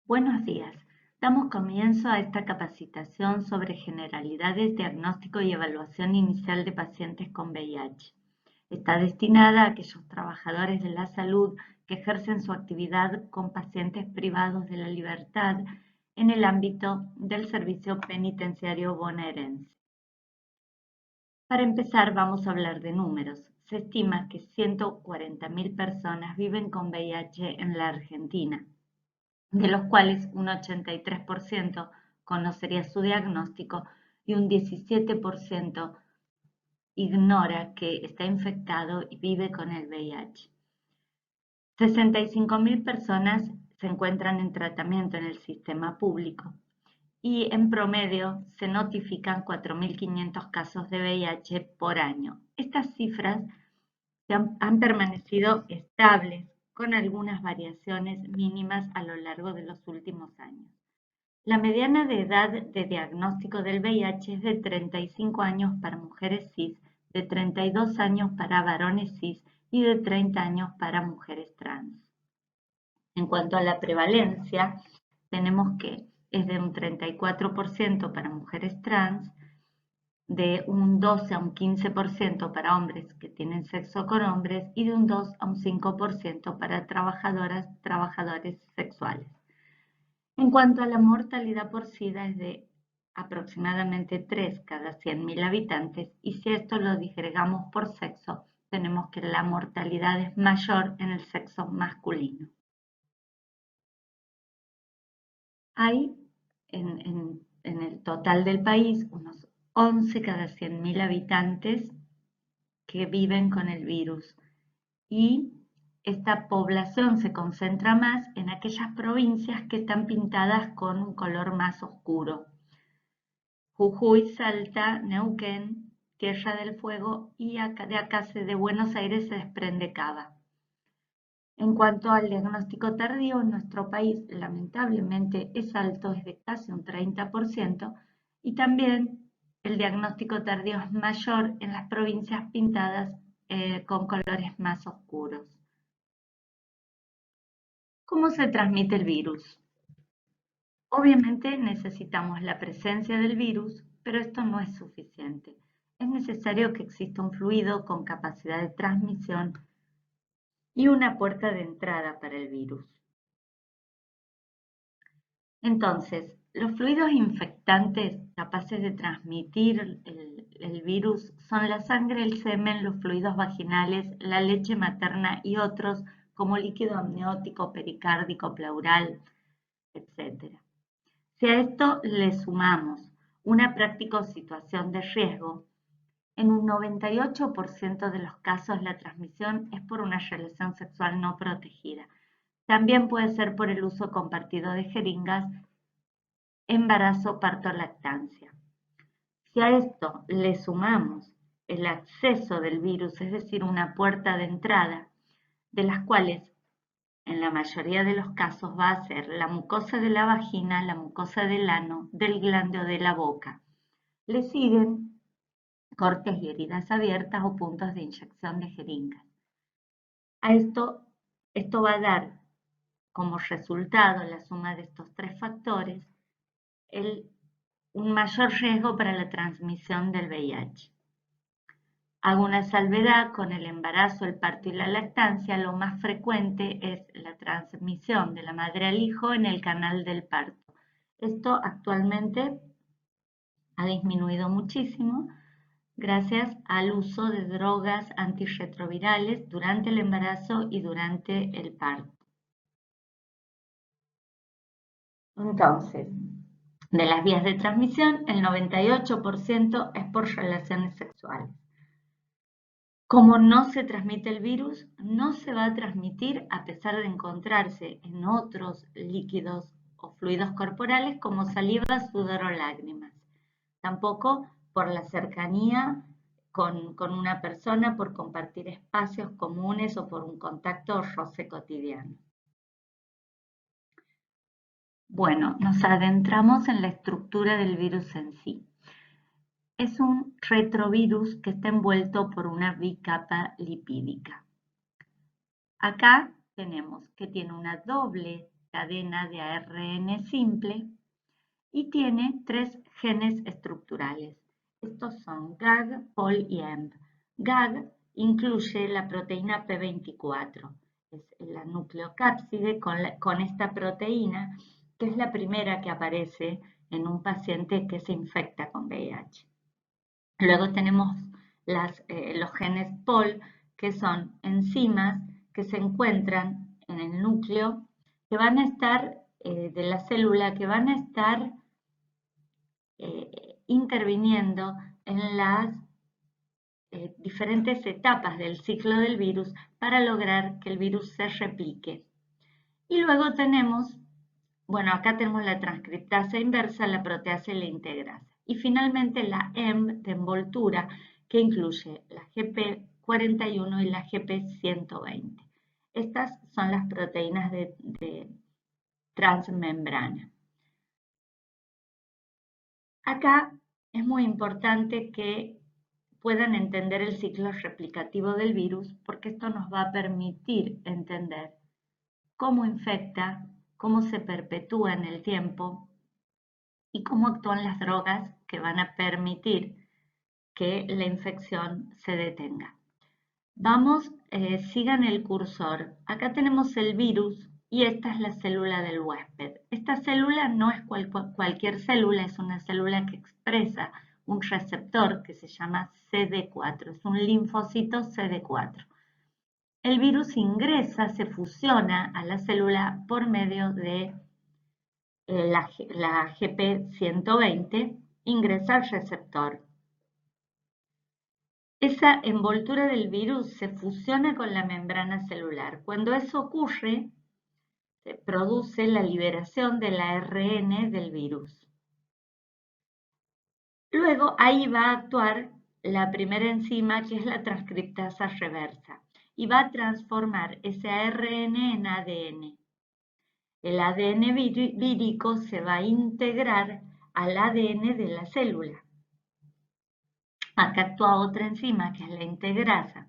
Buenos días. Damos comienzo a esta capacitación sobre generalidades, diagnóstico y evaluación inicial de pacientes con VIH. Está destinada a aquellos trabajadores de la salud que ejercen su actividad con pacientes privados de la libertad en el ámbito del servicio penitenciario bonaerense. Para empezar, vamos a hablar de números. Se estima que 140.000 personas viven con VIH en la Argentina, de los cuales un 83% conocería su diagnóstico y un 17% ignora que está infectado y vive con el VIH. 65.000 personas se encuentran en tratamiento en el sistema público y en promedio se notifican 4.500 casos de VIH por año. Estas cifras han permanecido estables con algunas variaciones mínimas a lo largo de los últimos años. La mediana de edad de diagnóstico del VIH es de 35 años para mujeres cis, de 32 años para varones cis y de 30 años para mujeres trans. En cuanto a la prevalencia, tenemos que es de un 34% para mujeres trans, de un 12 a un 15% para hombres que tienen sexo con hombres y de un 2 a un 5% para trabajadores sexuales. En cuanto a la mortalidad por SIDA es de aproximadamente 3 cada 100.000 habitantes y si esto lo disgregamos por sexo, tenemos que la mortalidad es mayor en el sexo masculino. Hay en el total del país unos 11 cada 100.000 habitantes que viven con el virus y esta población se concentra más en aquellas provincias que están pintadas con un color más oscuro. Jujuy, Salta, Neuquén, Tierra del Fuego y de Buenos Aires se desprende Cava. En cuanto al diagnóstico tardío, en nuestro país lamentablemente es alto, es de casi un 30%, y también el diagnóstico tardío es mayor en las provincias pintadas con colores más oscuros. ¿Cómo se transmite el virus? Obviamente necesitamos la presencia del virus, pero esto no es suficiente. Es necesario que exista un fluido con capacidad de transmisión y una puerta de entrada para el virus. Entonces, los fluidos infectantes capaces de transmitir el virus son la sangre, el semen, los fluidos vaginales, la leche materna y otros como líquido amniótico, pericárdico, pleural, etc. Si a esto le sumamos una práctica o situación de riesgo, en un 98% de los casos la transmisión es por una relación sexual no protegida. También puede ser por el uso compartido de jeringas, embarazo, parto, lactancia. Si a esto le sumamos el acceso del virus, es decir, una puerta de entrada, de las cuales en la mayoría de los casos va a ser la mucosa de la vagina, la mucosa del ano, del glande o de la boca. Le siguen cortes y heridas abiertas o puntos de inyección de jeringas. Esto va a dar como resultado la suma de estos tres factores un mayor riesgo para la transmisión del VIH. Hago una salvedad con el embarazo, el parto y la lactancia. Lo más frecuente es la transmisión de la madre al hijo en el canal del parto. Esto actualmente ha disminuido muchísimo gracias al uso de drogas antirretrovirales durante el embarazo y durante el parto. Entonces, de las vías de transmisión, el 98% es por relaciones sexuales. Como no se transmite el virus, no se va a transmitir a pesar de encontrarse en otros líquidos o fluidos corporales como saliva, sudor o lágrimas. Tampoco por la cercanía con una persona, por compartir espacios comunes o por un contacto o roce cotidiano. Bueno, nos adentramos en la estructura del virus en sí. Es un retrovirus que está envuelto por una bicapa lipídica. Acá tenemos que tiene una doble cadena de ARN simple y tiene 3 genes estructurales. Estos son GAG, POL y EMB. GAG incluye la proteína P24, es la nucleocápside con esta proteína, que es la primera que aparece en un paciente que se infecta con VIH. Luego tenemos los genes POL, que son enzimas que se encuentran en el núcleo, que van a estar de la célula, que van a estar interviniendo en las diferentes etapas del ciclo del virus para lograr que el virus se replique. Y luego tenemos, bueno, acá tenemos la transcriptasa inversa, la proteasa y la integrasa. Y finalmente la EMB de envoltura, que incluye la GP41 y la GP120. Estas son las proteínas de transmembrana. Acá es muy importante que puedan entender el ciclo replicativo del virus, porque esto nos va a permitir entender cómo infecta, cómo se perpetúa en el tiempo y cómo actúan las drogas que van a permitir que la infección se detenga. Vamos, sigan el cursor. Acá tenemos el virus y esta es la célula del huésped. Esta célula no es cualquier célula, es una célula que expresa un receptor que se llama CD4, es un linfocito CD4. El virus ingresa, se fusiona a la célula por medio de la GP120, ingresa al receptor. Esa envoltura del virus se fusiona con la membrana celular. Cuando eso ocurre, se produce la liberación del ARN del virus. Luego ahí va a actuar la primera enzima, que es la transcriptasa reversa, y va a transformar ese ARN en ADN. El ADN vírico se va a integrar al ADN de la célula. Acá actúa otra enzima, que es la integrasa.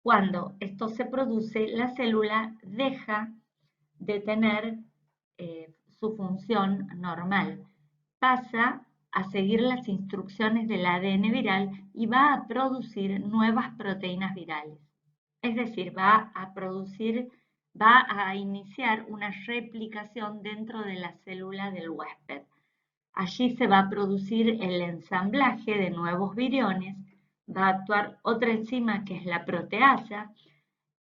Cuando esto se produce, la célula deja de tener su función normal, pasa a seguir las instrucciones del ADN viral y va a producir nuevas proteínas virales. Es decir, va a iniciar una replicación dentro de la célula del huésped. Allí se va a producir el ensamblaje de nuevos viriones, va a actuar otra enzima que es la proteasa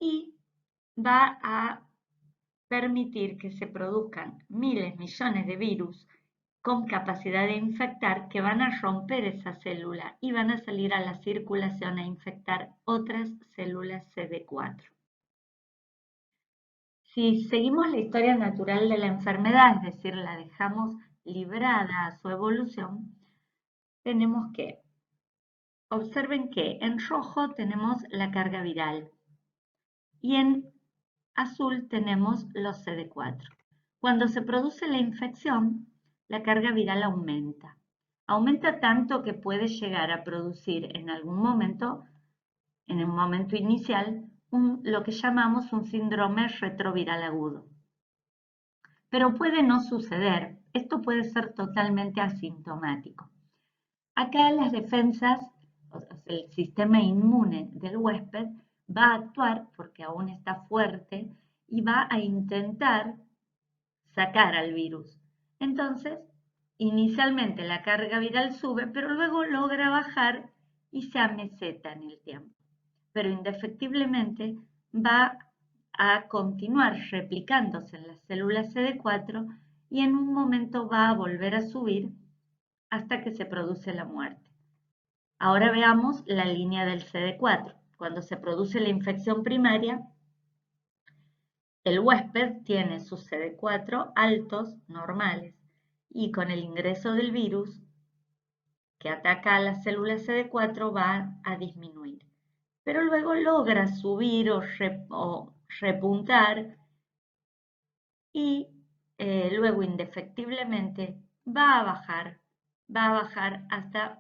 y va a permitir que se produzcan miles, millones de virus con capacidad de infectar que van a romper esa célula y van a salir a la circulación a infectar otras células CD4. Si seguimos la historia natural de la enfermedad, es decir, la dejamos librada a su evolución, tenemos que, observen que en rojo tenemos la carga viral y en azul tenemos los CD4. Cuando se produce la infección, la carga viral aumenta. Aumenta tanto que puede llegar a producir en algún momento, en un momento inicial, lo que llamamos un síndrome retroviral agudo. Pero puede no suceder. Esto puede ser totalmente asintomático. Acá las defensas, o sea, el sistema inmune del huésped, va a actuar porque aún está fuerte y va a intentar sacar al virus. Entonces, inicialmente la carga viral sube, pero luego logra bajar y se ameseta en el tiempo. Pero indefectiblemente va a continuar replicándose en las células CD4 y en un momento va a volver a subir hasta que se produce la muerte. Ahora veamos la línea del CD4. Cuando se produce la infección primaria, el huésped tiene sus CD4 altos, normales, y con el ingreso del virus que ataca a las células CD4 va a disminuir. Pero luego logra subir o repuntar y luego indefectiblemente va a bajar hasta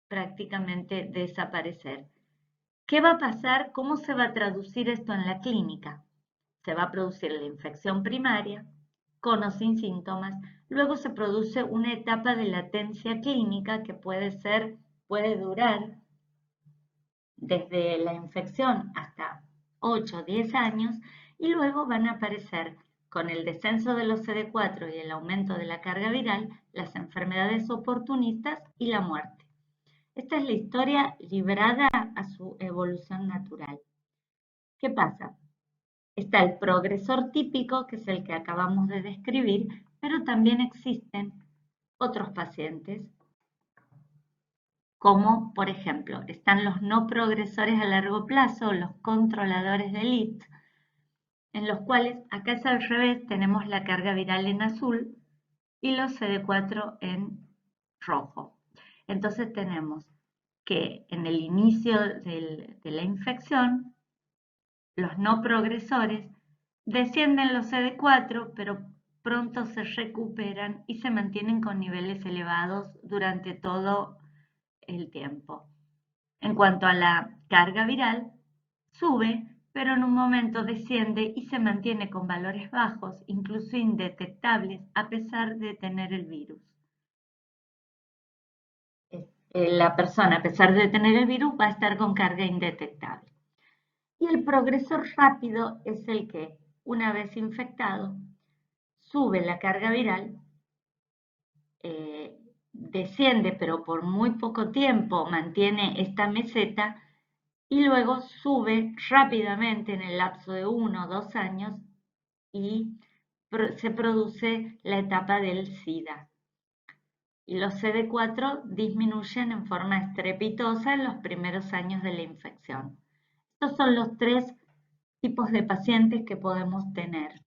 prácticamente desaparecer. ¿Qué va a pasar? ¿Cómo se va a traducir esto en la clínica? se va a producir la infección primaria, con o sin síntomas. Luego se produce una etapa de latencia clínica que puede durar desde la infección hasta 8 o 10 años y luego van a aparecer con el descenso de los CD4 y el aumento de la carga viral, las enfermedades oportunistas y la muerte. Esta es la historia librada a su evolución natural. ¿Qué pasa? Está el progresor típico, que es el que acabamos de describir, pero también existen otros pacientes, como por ejemplo, están los no progresores a largo plazo, los controladores de elite, en los cuales acá es al revés, tenemos la carga viral en azul y los CD4 en rojo. Entonces tenemos que en el inicio de la infección, los no progresores descienden los CD4, pero pronto se recuperan y se mantienen con niveles elevados durante todo el tiempo. En cuanto a la carga viral, sube, pero en un momento desciende y se mantiene con valores bajos, incluso indetectables, a pesar de tener el virus. La persona, a pesar de tener el virus, va a estar con carga indetectable. Y el progresor rápido es el que, una vez infectado, sube la carga viral, desciende, pero por muy poco tiempo mantiene esta meseta y luego sube rápidamente en el lapso de 1 o 2 años y se produce la etapa del SIDA. Y los CD4 disminuyen en forma estrepitosa en los primeros años de la infección. Estos son los 3 tipos de pacientes que podemos tener.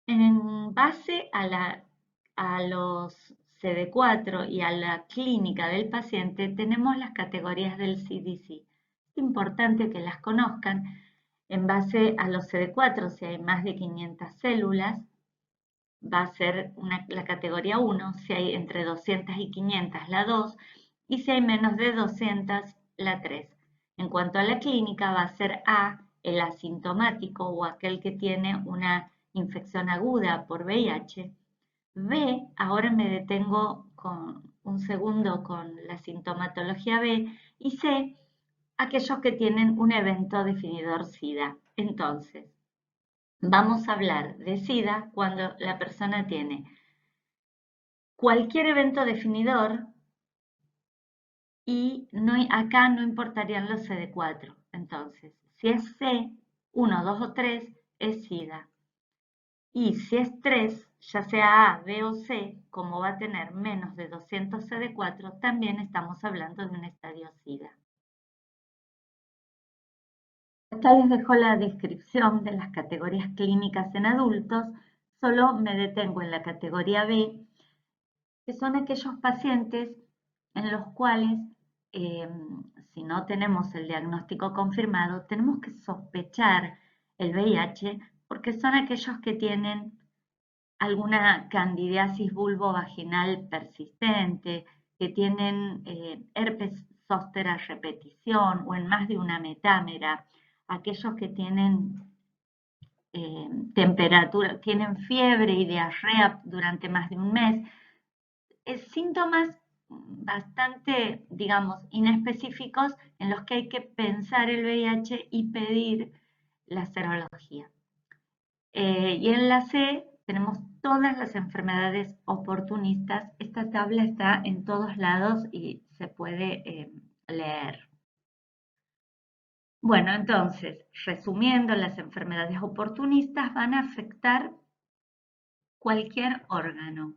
En base a los CD4 y a la clínica del paciente, tenemos las categorías del CDC. Es importante que las conozcan. En base a los CD4, si hay más de 500 células, va a ser la categoría 1, si hay entre 200 y 500 la 2, y si hay menos de 200 la 3. En cuanto a la clínica, va a ser A, el asintomático o aquel que tiene una infección aguda por VIH. B, ahora me detengo con un segundo con la sintomatología B, y C, aquellos que tienen un evento definidor SIDA. Entonces, vamos a hablar de SIDA cuando la persona tiene cualquier evento definidor y acá no importarían los CD4. Entonces, si es C, 1, 2 o 3, es SIDA. Y si es 3, ya sea A, B o C, como va a tener menos de 200 CD4, también estamos hablando de un estadio SIDA. Acá les dejo la descripción de las categorías clínicas en adultos. Solo me detengo en la categoría B, que son aquellos pacientes en los cuales, si no tenemos el diagnóstico confirmado, tenemos que sospechar el VIH porque son aquellos que tienen alguna candidiasis vulvovaginal persistente, que tienen herpes zóster a repetición o en más de una metámera, aquellos que tienen temperatura, tienen fiebre y diarrea durante más de un mes, síntomas bastante, digamos, inespecíficos en los que hay que pensar el VIH y pedir la serología. Y en la C tenemos todas las enfermedades oportunistas. Esta tabla está en todos lados y se puede leer. Bueno, entonces, resumiendo, las enfermedades oportunistas van a afectar cualquier órgano.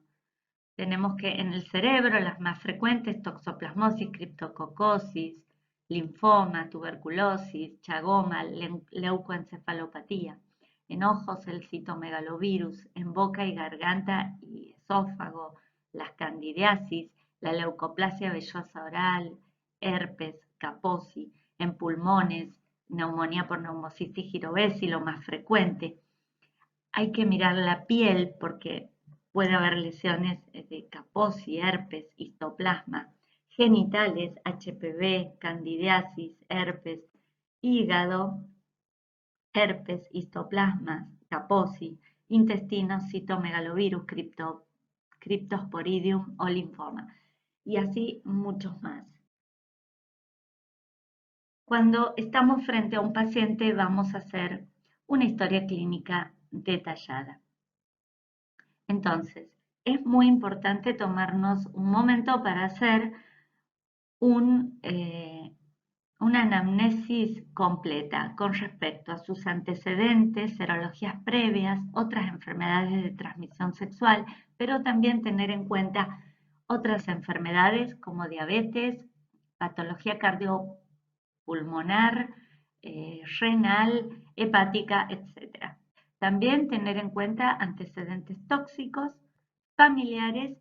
Tenemos que en el cerebro las más frecuentes, toxoplasmosis, criptococosis, linfoma, tuberculosis, chagoma, leucoencefalopatía. En ojos el citomegalovirus, en boca y garganta y esófago, las candidiasis, la leucoplasia vellosa oral, herpes, Kaposi. En pulmones, neumonía por neumocistis girovesi, lo más frecuente. Hay que mirar la piel porque puede haber lesiones de Kaposi, herpes, histoplasma, genitales, HPV, candidiasis, herpes, hígado, herpes, histoplasmas, kaposi, intestinos, citomegalovirus, cryptosporidium o linfoma, y así muchos más. Cuando estamos frente a un paciente vamos a hacer una historia clínica detallada. Entonces, es muy importante tomarnos un momento para hacer una anamnesis completa con respecto a sus antecedentes, serologías previas, otras enfermedades de transmisión sexual, pero también tener en cuenta otras enfermedades como diabetes, patología cardiopulmonar, renal, hepática, etc. También tener en cuenta antecedentes tóxicos, familiares.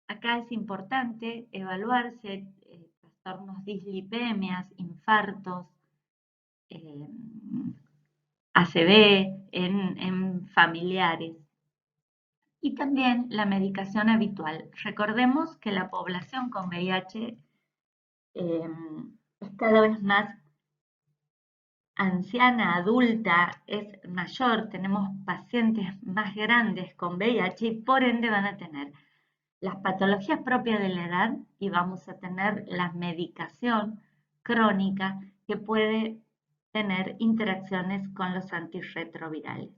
Acá es importante evaluarse trastornos dislipemias, infartos, ACV en familiares. Y también la medicación habitual. Recordemos que la población con VIH es cada vez más anciana, adulta, es mayor, tenemos pacientes más grandes con VIH y por ende van a tener las patologías propias de la edad y vamos a tener la medicación crónica que puede tener interacciones con los antirretrovirales.